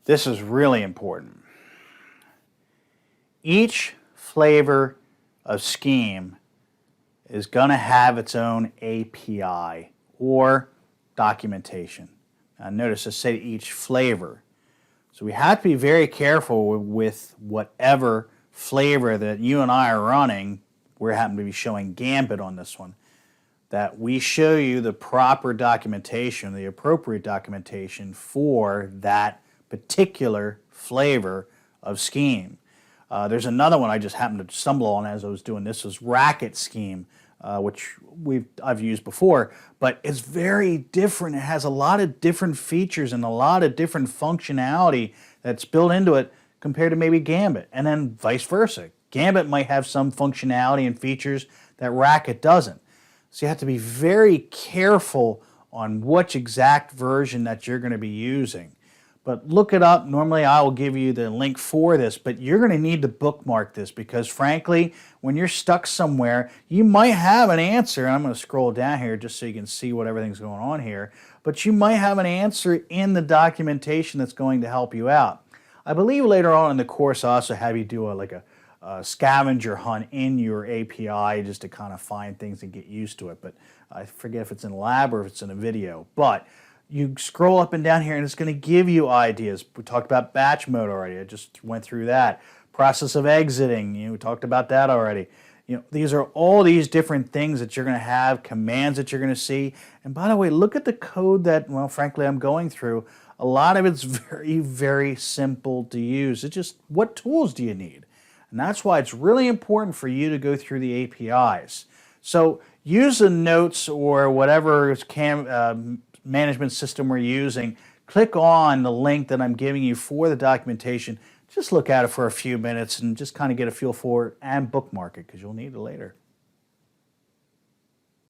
This is really important. Each flavor of Scheme is going to have its own API or documentation. Now notice I said each flavor. So we have to be very careful with whatever flavor that you and I are running. We happen to be showing Gambit on this one. That we show you the proper documentation, the appropriate documentation for that particular flavor of Scheme. There's another one I just happened to stumble on as I was doing this. Was Racket Scheme, which I've used before, but it's very different. It has a lot of different features and a lot of different functionality that's built into it compared to maybe Gambit, and then vice versa. Gambit might have some functionality and features that Racket doesn't. So you have to be very careful on which exact version that you're going to be using. But look it up. Normally I will give you the link for this, but you're going to need to bookmark this because frankly, when you're stuck somewhere, you might have an answer. And I'm going to scroll down here just so you can see what everything's going on here. But you might have an answer in the documentation that's going to help you out. I believe later on in the course I also have you do a scavenger hunt in your API just to kind of find things and get used to it. But I forget if it's in lab or if it's in a video. But you scroll up and down here and it's going to give you ideas. We talked about batch mode already. I just went through that. Process of exiting, we talked about that already. These are all these different things that you're going to have, commands that you're going to see. And by the way, look at the code that, well, frankly, I'm going through. A lot of it's very, very simple to use. It's just, what tools do you need? And that's why it's really important for you to go through the APIs. So use the notes or whatever management system we're using. Click on the link that I'm giving you for the documentation. Just look at it for a few minutes and just kind of get a feel for it and bookmark it because you'll need it later.